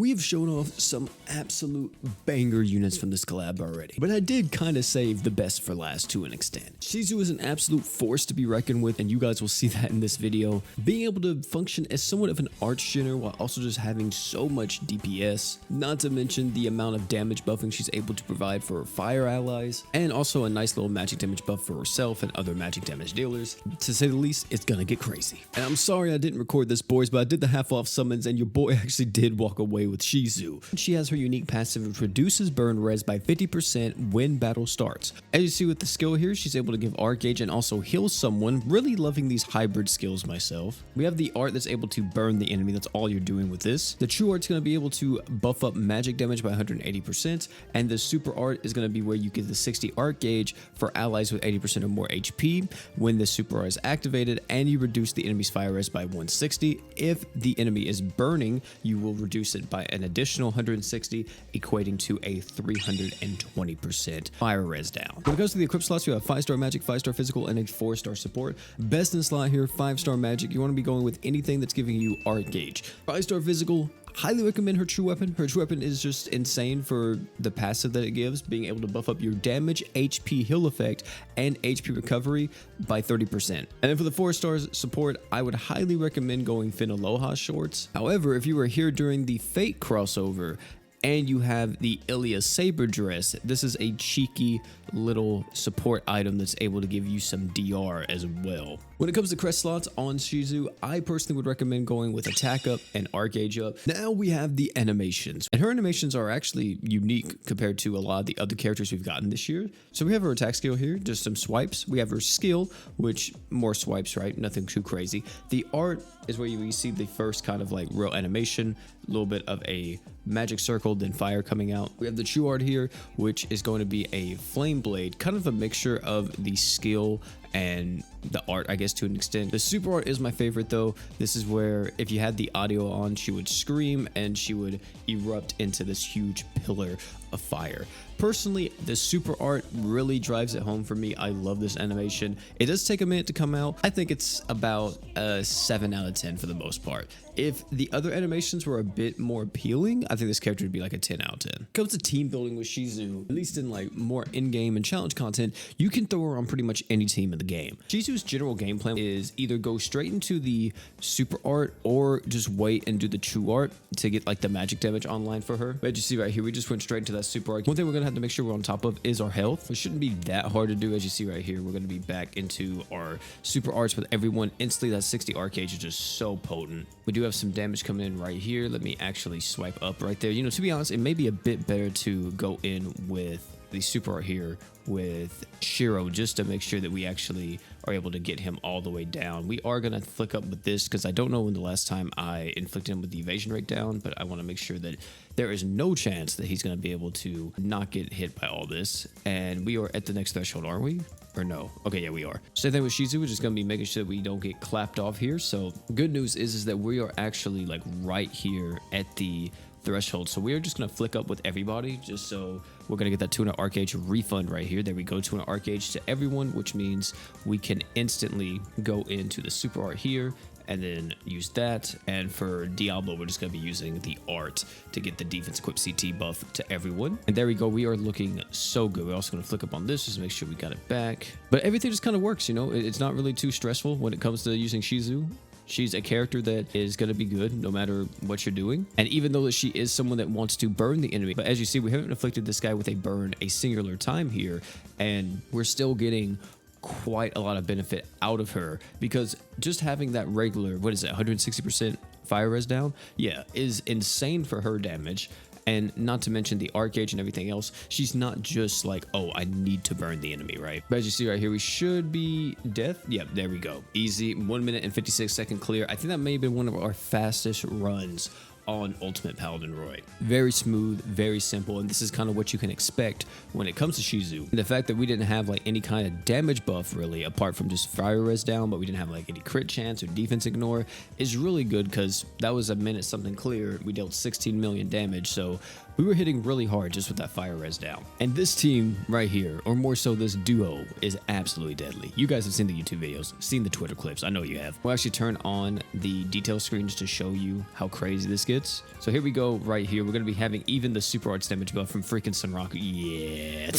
we have shown off some absolute banger units from this collab already, but I did kind of save the best for last to an extent. Shizu is an absolute force to be reckoned with, and you guys will see that in this video. Being able to function as somewhat of an arch general while also just having so much DPS, not to mention the amount of damage buffing she's able to provide for her fire allies, and also a nice little magic damage buff for herself and other magic damage dealers. To say the least, it's gonna get crazy. And I'm sorry I didn't record this, boys, but I did the half-off summons and your boy actually did walk away with Shizu. She has her unique passive which reduces burn res by 50% when battle starts. As you see with the skill here, she's able to give arc gauge and also heal someone. Really loving these hybrid skills myself. We have the art that's able to burn the enemy. That's all you're doing with this. The true art's going to be able to buff up magic damage by 180%, and the super art is going to be where you get the 60 arc gauge for allies with 80% or more HP when the super art is activated, and you reduce the enemy's fire res by 160. If the enemy is burning, you will reduce it by an additional 160, equating to a 320% fire res down. When it comes to the equip slots, you have 5-star magic, 5-star physical, and a 4-star support. Best in slot here, 5-star magic. You want to be going with anything that's giving you arc gauge. 5-star physical, highly recommend her true weapon. Her true weapon is just insane for the passive that it gives, being able to buff up your damage, HP heal effect, and HP recovery by 30%. And then for the 4-star support, I would highly recommend going Finn Aloha shorts. However, if you were here during the Fate crossover, and you have the Ilya Saber dress, this is a cheeky little support item that's able to give you some DR as well. When it comes to crest slots on Shizu, I personally would recommend going with attack up and arc gauge up. Now we have the animations, and her animations are actually unique compared to a lot of the other characters we've gotten this year. So we have her attack skill here, just some swipes. We have her skill, which more swipes, right? Nothing too crazy. The art is where you see the first kind of like real animation, a little bit of a magic circle, then fire coming out. We have the true art here, which is going to be a flame blade, kind of a mixture of the skill and the art, I guess, to an extent. The super art is my favorite though. This is where if you had the audio on, she would scream and she would erupt into this huge pillar of fire. Personally, the super art really drives it home for me. I love this animation. It does take a minute to come out. I think it's about a 7 out of 10 for the most part. If the other animations were a bit more appealing, I think this character would be like a 10 out of 10. When it comes to team building with Shizu, at least in like more in-game and challenge content, you can throw her on pretty much any team in the game. Shizu's general game plan is either go straight into the super art or just wait and do the true art to get like the magic damage online for her. But as you see right here, we just went straight into that super art. One thing we're gonna have to make sure we're on top of is our health. It shouldn't be that hard to do. As you see right here, we're gonna be back into our super arts with everyone instantly. That 60 arc gauge is just so potent. We do have some damage coming in right here. Let me actually swipe up right there. You know, to be honest, it may be a bit better to go in with the super art here with Shiro just to make sure that we actually are able to get him all the way down. We are going to flick up with this because I don't know when the last time I inflicted him with the evasion rate down, but I want to make sure that there is no chance that he's going to be able to not get hit by all this. And we are at the next threshold, aren't we? Or no? Okay, yeah, we are. Same thing with Shizu, which is going to be making sure that we don't get clapped off here. So good news is that we are actually like right here at the threshold. So we are just going to flick up with everybody just so we're going to get that 200 arc gauge refund right here. There we go, 200 arc gauge to everyone, which means we can instantly go into the super art here and then use that. And for Diablo, we're just going to be using the art to get the defense equip CT buff to everyone. And there we go. We are looking so good. We're also going to flick up on this just to make sure we got it back. But everything just kind of works, you know. It's not really too stressful when it comes to using Shizu. She's a character that is going to be good no matter what you're doing. And even though she is someone that wants to burn the enemy, but as you see, we haven't afflicted this guy with a burn a singular time here, and we're still getting quite a lot of benefit out of her because just having that regular, what is it, 160% fire res down? Yeah, is insane for her damage. And not to mention the arc gauge and everything else, she's not just like, oh, I need to burn the enemy, right? But as you see right here, we should be death. Yep, there we go. Easy, 1 minute and 56-second clear. I think that may have been one of our fastest runs on Ultimate Paladin Roy. Very smooth, very simple, and this is kind of what you can expect when it comes to Shizu. And the fact that we didn't have like any kind of damage buff really, apart from just fire res down, but we didn't have like any crit chance or defense ignore, is really good because that was a minute something clear. We dealt 16 million damage, so We were hitting really hard just with that fire res down. And this team right here, or more so this duo, is absolutely deadly. You guys have seen the YouTube videos, seen the Twitter clips. I know you have. We'll actually turn on the detail screens to show you how crazy this gets. So here we go right here. We're going to be having even the super arts damage buff from freaking Sunraku. Yeah.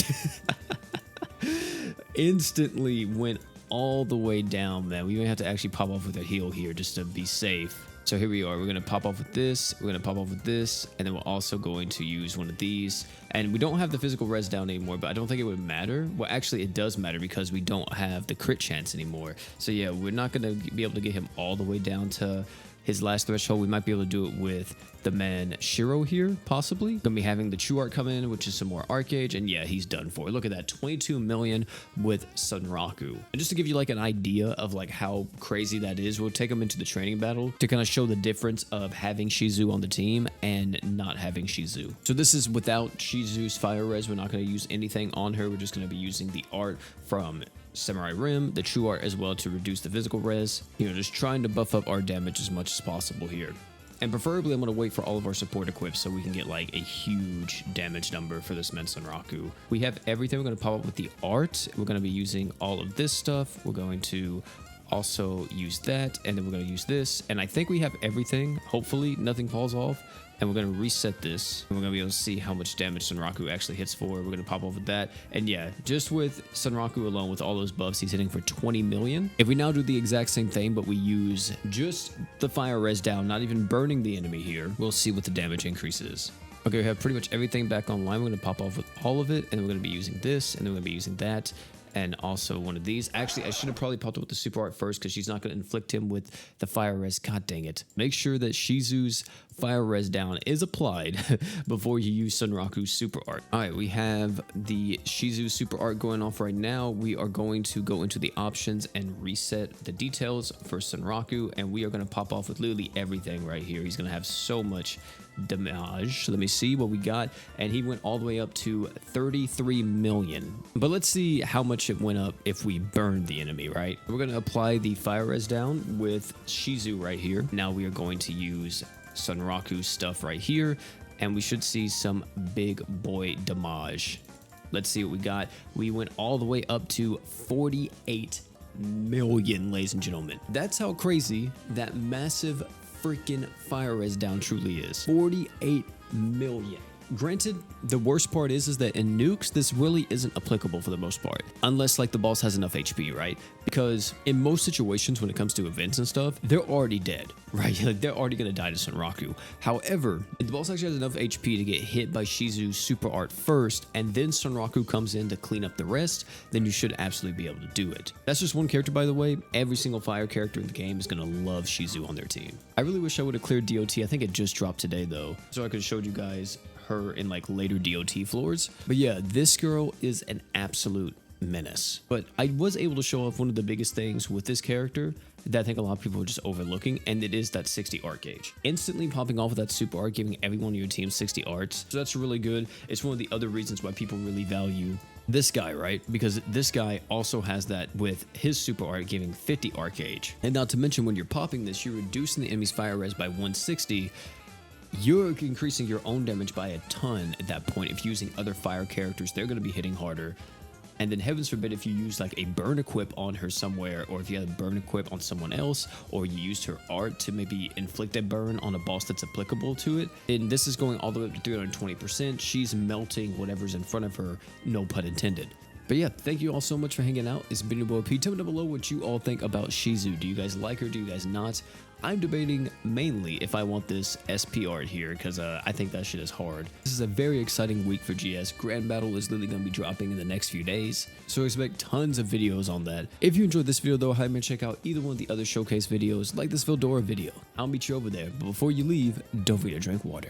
Instantly went all the way down, man. We may have to actually pop off with a heal here just to be safe. So here we are. We're going to pop off with this. We're going to pop off with this. And then we're also going to use one of these. And we don't have the physical res down anymore, but I don't think it would matter. Well, actually, it does matter because we don't have the crit chance anymore. So yeah, we're not going to be able to get him all the way down to his last threshold. We might be able to do it with the man Shiro here, possibly. Gonna be having the True Art come in, which is some more Arc Gauge, and yeah, he's done for. Look at that, 22 million with Sunraku. And just to give you like an idea of like how crazy that is, we'll take him into the training battle to kind of show the difference of having Shizu on the team and not having Shizu. So this is without Shizu's fire res. We're not gonna use anything on her. We're just gonna be using the art from Samurai Rim, the True Art as well to reduce the physical res. You know, just trying to buff up our damage as much as possible here. And preferably, I'm going to wait for all of our support equips so we can get like a huge damage number for this man Sunraku. We have everything. We're going to pop up with the art. We're going to be using all of this stuff. We're going to also use that, and then we're going to use this. And I think we have everything. Hopefully, nothing falls off. And we're going to reset this, and we're going to be able to see how much damage Sunraku actually hits for. We're going to pop off with that. And yeah, just with Sunraku alone, with all those buffs, he's hitting for 20 million. If we now do the exact same thing, but we use just the fire res down, not even burning the enemy here, we'll see what the damage increase is. Okay, we have pretty much everything back online. We're going to pop off with all of it, and we're going to be using this, and then we're going to be using that. And also one of these. Actually, I should have probably popped up with the super art first because she's not going to inflict him with the fire res. God dang it. Make sure that Shizu's fire res down is applied before you use Sunraku's super art. All right, we have the Shizu super art going off right now. We are going to go into the options and reset the details for Sunraku, and we are going to pop off with literally everything right here. He's going to have so much damage. Let me see what we got, and he went all the way up to 33 million. But let's see how much it went up if we burned the enemy, right? We're going to apply the fire res down with Shizu right here. Now we are going to use Sunraku's stuff right here, and we should see some big boy damage. Let's see what we got. We went all the way up to 48 million, ladies and gentlemen. That's how crazy that massive freaking fire res down truly is. 48 million. Granted, the worst part is that in nukes, this really isn't applicable for the most part, unless like the boss has enough HP, right? Because in most situations when it comes to events and stuff, they're already dead, right? Like they're already gonna die to Sunraku. However, if the boss actually has enough HP to get hit by Shizu's super art first, and then Sunraku comes in to clean up the rest, then you should absolutely be able to do it. That's just one character, by the way. Every single fire character in the game is gonna love Shizu on their team. I really wish I would have cleared DOT. I think it just dropped today though, so I could have showed you guys her in like later DOT floors. But yeah, this girl is an absolute menace. But I was able to show off one of the biggest things with this character that I think a lot of people are just overlooking, and it is that 60 art gauge. Instantly popping off with that super art, giving everyone on your team 60 arts. So that's really good. It's one of the other reasons why people really value this guy, right? Because this guy also has that with his super art giving 50 art gauge. And not to mention when you're popping this, you're reducing the enemy's fire res by 160. You're increasing your own damage by a ton at that point. If you're using other fire characters, they're going to be hitting harder. And then heavens forbid if you use like a burn equip on her somewhere, or if you had a burn equip on someone else, or you used her art to maybe inflict a burn on a boss that's applicable to it. And this is going all the way up to 320%. She's melting whatever's in front of her, no pun intended. But yeah, thank you all so much for hanging out. It's been your boy P. Tell me down below what you all think about Shizu. Do you guys like her? Do you guys not? I'm debating mainly if I want this SP art here, because I think that shit is hard. This is a very exciting week for GS. Grand Battle is literally going to be dropping in the next few days, so expect tons of videos on that. If you enjoyed this video though, I highly check out either one of the other showcase videos, like this Vildora video. I'll meet you over there, but before you leave, don't forget to drink water.